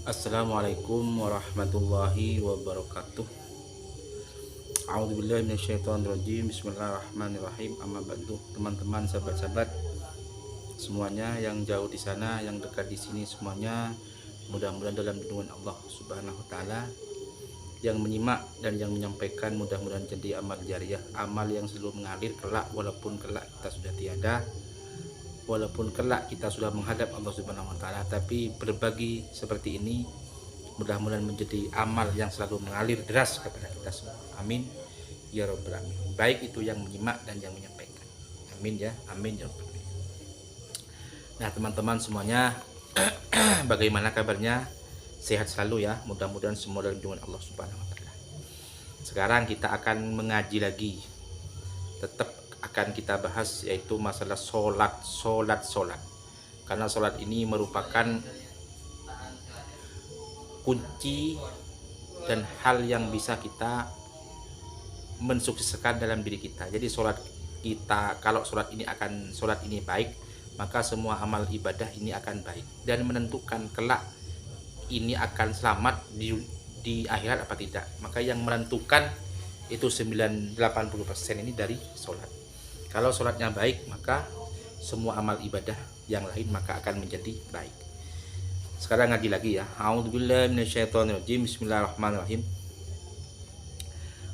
Assalamualaikum warahmatullahi wabarakatuh. A'udzubillahi minasyaitonirrajim. Bismillahirrahmanirrahim. Amma ba'du. Teman-teman, sahabat-sahabat semuanya yang jauh di sana, yang dekat di sini semuanya, mudah-mudahan dalam lindungan Allah Subhanahu wa taala. Yang menyimak dan yang menyampaikan mudah-mudahan jadi amal jariah, amal yang selalu mengalir kelak walaupun kelak kita sudah tiada. Walaupun kelak kita sudah menghadap Allah Subhanahu wa taala, tapi berbagi seperti ini mudah-mudahan menjadi amal yang selalu mengalir deras kepada kita semua. Amin ya rabbal alamin. Baik itu yang menyimak dan yang menyampaikan. Amin ya. Amin ya rabbal alamin. Nah, teman-teman semuanya, bagaimana kabarnya? Sehat selalu ya. Mudah-mudahan semua dalam lindungan Allah Subhanahu wa taala. Sekarang kita akan mengaji lagi. Tetap akan kita bahas yaitu masalah solat. Karena solat ini merupakan kunci dan hal yang bisa kita mensukseskan dalam diri kita. Jadi solat kita, kalau solat ini baik, maka semua amal ibadah ini akan baik dan menentukan kelak ini akan selamat di akhirat apa tidak. Maka yang menentukan itu 80% ini dari solat. Kalau sholatnya baik, maka semua amal ibadah yang lain maka akan menjadi baik. Sekarang ngaji lagi ya. A'udzubillahi minasyaitonirrajim. Bismillahirrahmanirrahim.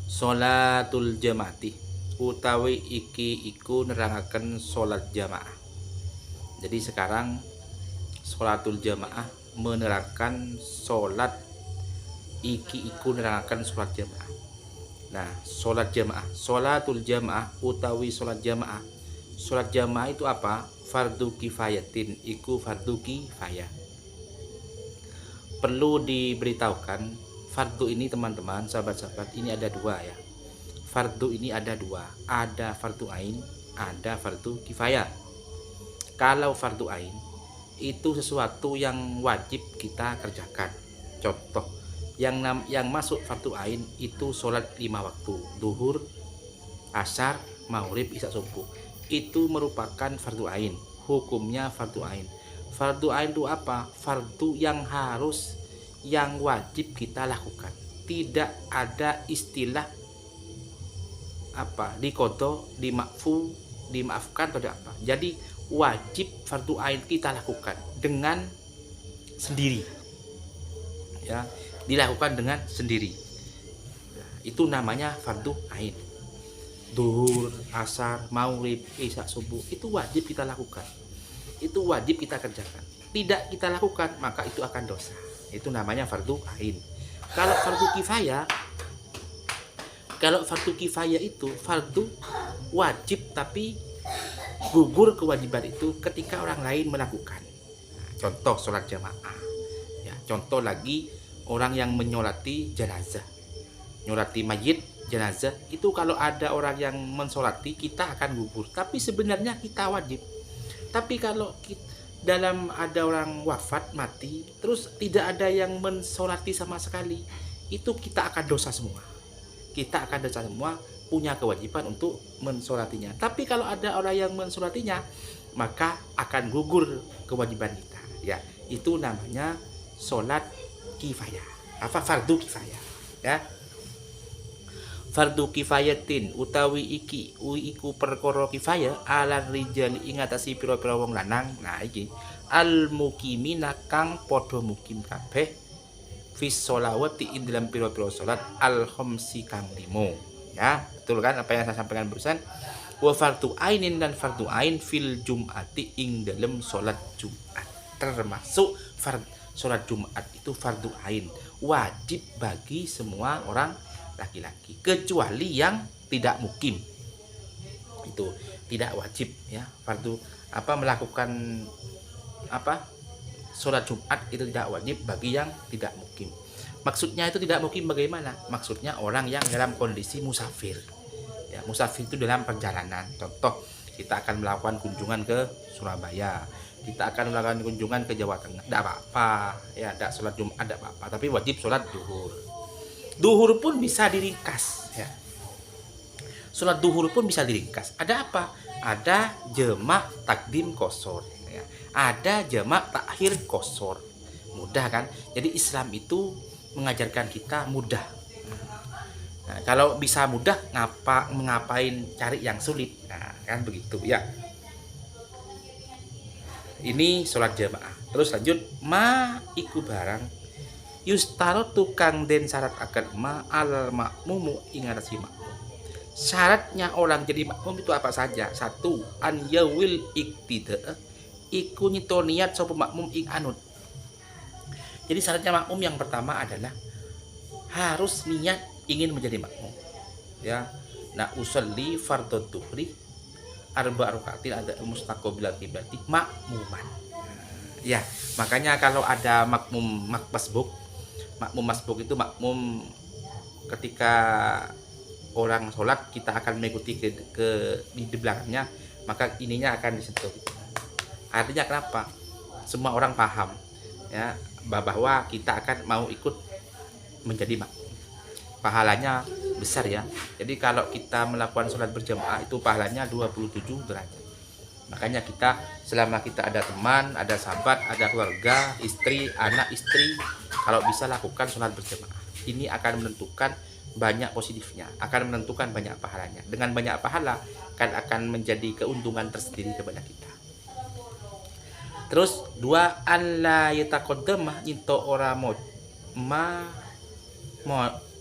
Sholatul jamaati utawi iki iku nerangaken sholat jamaah. Jadi sekarang sholatul jamaah menerangkan sholat iki iku nerangaken sholat jamaah. Nah, sholat jamaah, sholatul jamaah utawi sholat jamaah. Sholat jamaah itu apa? Fardu kifayatin, iku fardu kifayah. Perlu diberitahukan, fardu ini teman-teman, sahabat-sahabat, ini ada dua ya. Fardu ini ada dua, ada fardu ain, ada fardu kifayah. Kalau fardu ain itu sesuatu yang wajib kita kerjakan. Contoh, yang masuk fardu ain itu sholat 5 waktu, duhur, asar, maghrib, isya, subuh. Itu merupakan fardu ain, hukumnya fardu ain. Fardu ain itu apa? Fardu yang harus, yang wajib kita lakukan. Tidak ada istilah apa diqodho, dimaafkan atau apa. Jadi wajib fardu ain kita lakukan dengan sendiri ya, dilakukan dengan sendiri. Nah, itu namanya fardu ain. Duhur, asar, maghrib, isya, subuh itu wajib kita lakukan. Itu wajib kita kerjakan. Tidak kita lakukan maka itu akan dosa. Itu namanya fardu ain. Kalau fardu kifayah itu fardu wajib tapi gugur kewajiban itu ketika orang lain melakukan. Nah, contoh sholat jamaah. Ya, contoh lagi orang yang menyolati jenazah, nyolati mayit jenazah, itu kalau ada orang yang mensolati kita akan gugur, tapi sebenarnya kita wajib. Tapi kalau dalam ada orang wafat mati terus tidak ada yang mensolati sama sekali, itu kita akan dosa semua. Kita akan dosa semua, punya kewajiban untuk mensolatinya. Tapi kalau ada orang yang mensolatinya maka akan gugur kewajiban kita. Ya, itu namanya sholat kifayah. Apa fardu kifayah ya. Fardu kifayatin utawi iki iku perkara kifayah ala rijali ing atase pira-pira wong lanang. Nah iki al mukimina kang padha mukim kabeh fis sholawati ing dalam pira-pira salat al khamsi kang 5 ya. Betul kan apa yang saya sampaikan barusan? Wa fardu ainin dan fardu ain fil jum'ati ing dalam salat Jumat. Termasuk sholat Jumat itu fardu ain, wajib bagi semua orang laki-laki kecuali yang tidak mukim. Itu tidak wajib ya, fardu melakukan sholat Jumat itu tidak wajib bagi yang tidak mukim. Maksudnya itu tidak mukim bagaimana? Maksudnya orang yang dalam kondisi musafir. Ya, musafir itu dalam perjalanan. Contoh, kita akan melakukan kunjungan ke Surabaya, kita akan melakukan kunjungan ke Jawa Tengah, tidak apa-apa ya, tidak sholat Jumat tidak apa-apa, tapi wajib sholat duhur. Duhur pun bisa diringkas ya, sholat duhur pun bisa diringkas. Ada apa? Ada jamak takdim qashar ya, ada jamak takhir qashar. mudah kan. Jadi Islam itu mengajarkan kita mudah. Nah, kalau bisa mudah, ngapain cari yang sulit? Nah, kan begitu ya. Ini sholat jamaah. Terus lanjut, ma iku barang yustaro tukang den syarat akan ma alal makmumu ingat si makmum. Syaratnya orang jadi makmum itu apa saja? Satu, an yawil iktida, iku nyito niat sapa makmum ing anut. Jadi syaratnya makmum yang pertama adalah harus niat ingin menjadi makmum. Ya. Nah, usolli fardhu dhuhri arba rakaatin ada mustaqbilat kiblati makmuman. Ya, makanya kalau ada makmum masbuk itu makmum ketika orang sholat kita akan mengikuti di belakangnya, maka ininya akan disentuh. Artinya kenapa? Semua orang paham ya bahwa kita akan mau ikut menjadi makmum. Pahalanya besar ya. Jadi kalau kita melakukan sholat berjamaah itu pahalanya 27 derajat. Makanya kita selama kita ada teman, ada sahabat, ada keluarga, istri, anak istri, kalau bisa lakukan sholat berjamaah. Ini akan menentukan banyak positifnya, akan menentukan banyak pahalanya. Dengan banyak pahala kan akan menjadi keuntungan tersendiri kepada kita. Terus dua, alla yataqaddama nyinto ora mo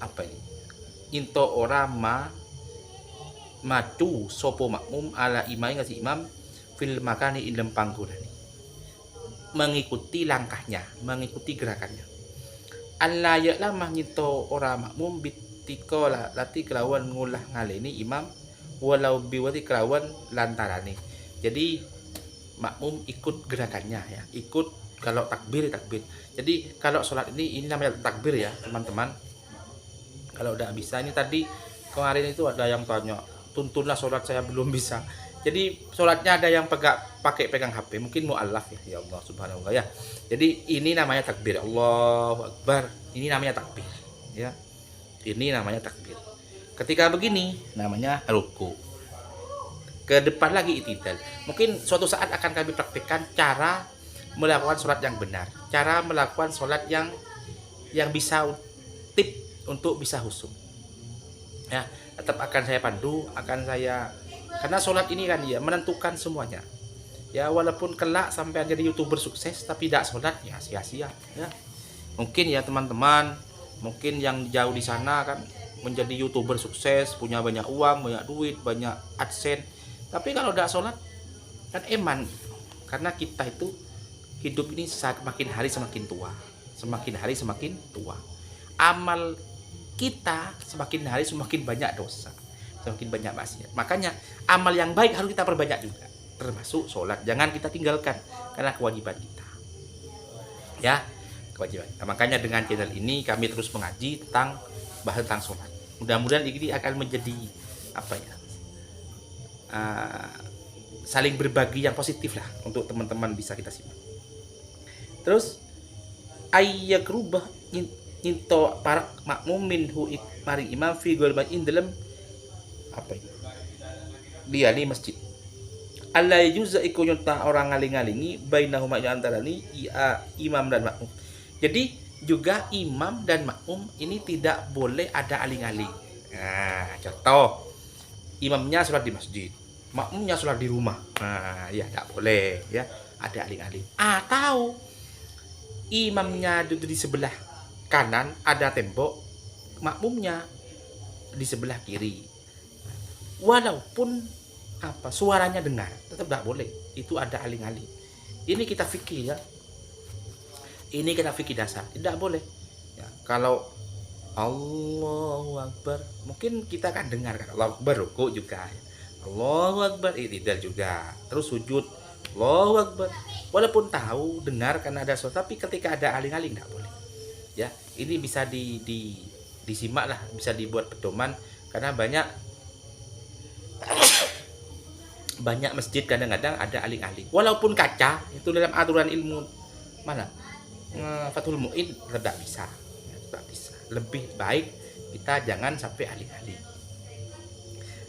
apa ini? Nyinto ora matu sopo makmum ala imai ngasih imam fil makani ilem panggunani. Mengikuti langkahnya, mengikuti gerakannya. Alla ya'lamah nyinto ora makmum tikola lati kelawan ngulah ngaleni imam walau biwati kelawan lantarane. Jadi makmum ikut gerakannya ya, ikut kalau takbir. Jadi kalau sholat ini namanya takbir ya teman-teman. Kalau udah bisa, ini tadi kemarin itu ada yang tanya, tuntunlah sholat saya belum bisa. Jadi sholatnya ada yang pakai pegang HP, mungkin mu'allaf ya Allah subhanahu wa ta'ala ya. Jadi ini namanya takbir, Allahu Akbar, ini namanya takbir ya. Ini namanya takbir. Ketika begini namanya ruku. Ke depan lagi itidal. Mungkin suatu saat akan kami praktikkan cara melakukan sholat yang benar, cara melakukan sholat yang bisa tip untuk bisa khusyuk. Ya, tetap akan saya pandu, karena sholat ini kan ya menentukan semuanya. Ya, walaupun kelak sampai jadi YouTuber sukses tapi tidak sholat ya sia-sia ya. Mungkin ya teman-teman, mungkin yang jauh di sana kan menjadi YouTuber sukses, punya banyak uang, banyak duit, banyak AdSense. Tapi kalau tidak sholat kan eman. Karena kita itu hidup ini semakin hari semakin tua. Semakin hari semakin tua. Amal kita semakin hari semakin banyak dosa. Semakin banyak maksiat. Makanya amal yang baik harus kita perbanyak juga. Termasuk sholat. Jangan kita tinggalkan. Karena kewajiban kita. Ya. Kewajiban. Nah, makanya dengan channel ini kami terus mengaji bahas tentang sholat. Mudah-mudahan ini akan menjadi saling berbagi yang positif lah untuk teman-teman bisa kita simak. Terus ayyak rubah nyinto para makmum minhu mari imam fi golbain dalam liani masjid. Allah yuza iku nyonta orang ngaling-ngalingi bainahuma antara ni imam dan makmum. Jadi juga imam dan makmum ini tidak boleh ada aling-aling. Nah, contoh imamnya sholat di masjid, makmumnya sholat di rumah. Nah, ya tidak boleh ya ada aling-aling. Atau imamnya duduk di sebelah kanan ada tembok, makmumnya di sebelah kiri. Walaupun suaranya dengar, tetap tidak boleh. Itu ada aling-aling. Ini kita fikir ya. Ini kita fikir dasar, tidak boleh. Ya, kalau Allahu Akbar, mungkin kita akan dengar kan Allahu Akbar ruku juga. Allahu Akbar i'tidal juga. Terus sujud Allahu Akbar. Walaupun tahu dengar karena ada suara, tapi ketika ada aling-aling tidak boleh. Ya, ini bisa disimak lah, bisa dibuat pedoman karena banyak masjid kadang-kadang ada aling-aling. Walaupun kaca itu dalam aturan ilmu mana? Fathul Mu'in tidak bisa. Lebih baik kita jangan sampai aling-aling.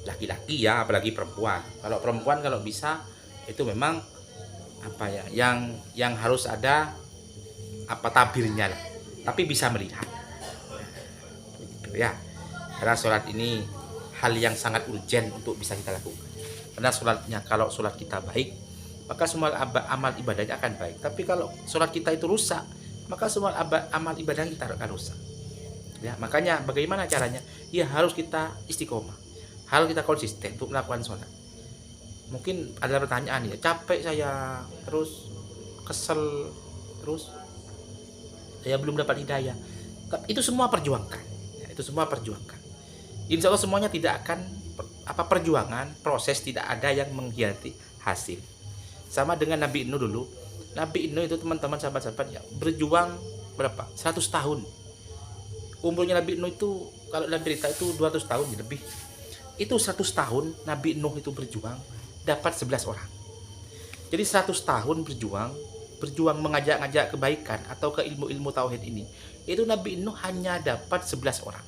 Laki-laki ya, apalagi perempuan. Kalau perempuan kalau bisa itu memang yang harus ada apa tabirnya lah, tapi bisa melihat. Begitu ya. Karena sholat ini hal yang sangat urgent untuk bisa kita lakukan. Karena sholatnya, kalau sholat kita baik, maka semua amal ibadahnya akan baik. Tapi kalau sholat kita itu rusak, maka semua amal ibadah kita akan rusak. Ya, makanya bagaimana caranya? Ya harus kita istiqomah, harus kita konsisten untuk melakukan sholat. Mungkin ada pertanyaan ya, capek saya, terus kesel, terus saya belum dapat hidayah. Itu semua perjuangkan. Ya, itu semua perjuangkan. Insya Allah semuanya tidak akan perjuangan, proses tidak ada yang mengkhianati hasil. Sama dengan Nabi Nuh dulu. Nabi Nuh itu teman-teman sahabat-sahabat ya, berjuang berapa? 100 tahun. Umurnya Nabi Nuh itu kalau dalam berita itu 200 tahun lebih. Itu 100 tahun Nabi Nuh itu berjuang dapat 11 orang. Jadi 100 tahun berjuang mengajak-ngajak kebaikan atau ke ilmu-ilmu tauhid ini. Itu Nabi Nuh hanya dapat 11 orang.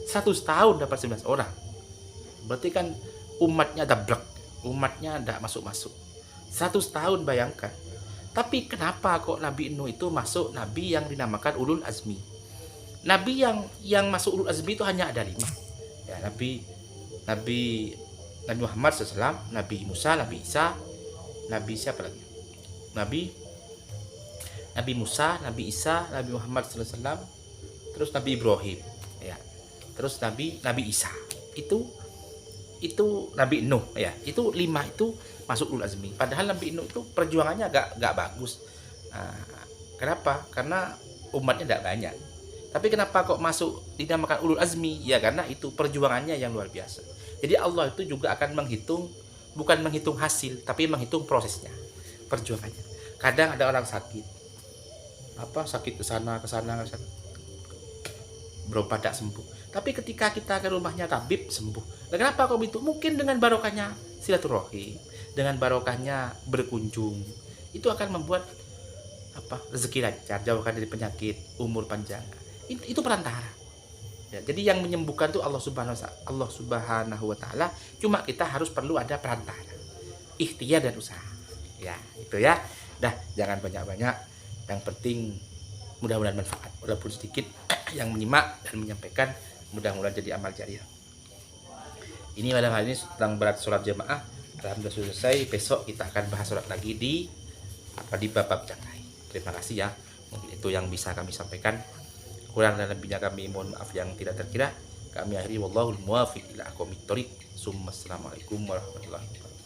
100 tahun dapat 11 orang. Berarti kan umatnya dablek, umatnya tidak masuk-masuk. 100 tahun bayangkan. Tapi kenapa kok Nabi Nuh itu masuk nabi yang dinamakan ulul azmi? Nabi yang masuk ulul azmi itu hanya ada 5. Ya, Nabi Muhammad SAW, Nabi Musa, Nabi Isa, Nabi siapa lagi? Nabi Musa, Nabi Isa, Nabi Muhammad SAW, terus Nabi Ibrahim, ya. Terus Nabi Isa. Itu Nabi Nuh, ya. Itu 5 itu masuk ulul azmi. Padahal Nabi Nuh itu perjuangannya agak bagus. Kenapa? Karena umatnya tidak banyak. Tapi kenapa kok masuk dinamakan ulul azmi? Ya karena itu perjuangannya yang luar biasa. Jadi Allah itu juga akan menghitung, bukan menghitung hasil, tapi menghitung prosesnya, perjuangannya. Kadang ada orang sakit, sakit ke sana, berobat tidak sembuh. Tapi ketika kita ke rumahnya tabib sembuh. Dan kenapa kok itu? Mungkin dengan barokahnya silaturahim, dengan barokahnya berkunjung, itu akan membuat rezeki lancar, jauhkan dari penyakit, umur panjang. Itu perantara. Ya, jadi yang menyembuhkan itu Allah Subhanahu wa taala. Cuma kita harus perlu ada perantara. Ikhtiar dan usaha. Ya, itu ya. Dah, jangan banyak-banyak. Yang penting mudah-mudahan manfaat. Walaupun sedikit yang menyimak dan menyampaikan, mudah-mudahan jadi amal jariah. Ini pada hal ini tentang berat sholat jamaah. Alhamdulillah sudah selesai. Besok kita akan bahas sholat lagi di bab yang lain. Terima kasih ya. Mungkin itu yang bisa kami sampaikan. Kurang dan lebihnya kami mohon maaf yang tidak terkira. Kami akhiri wallahul muwaffiq ila aqwamit thoriq. Assalamualaikum warahmatullahi wabarakatuh.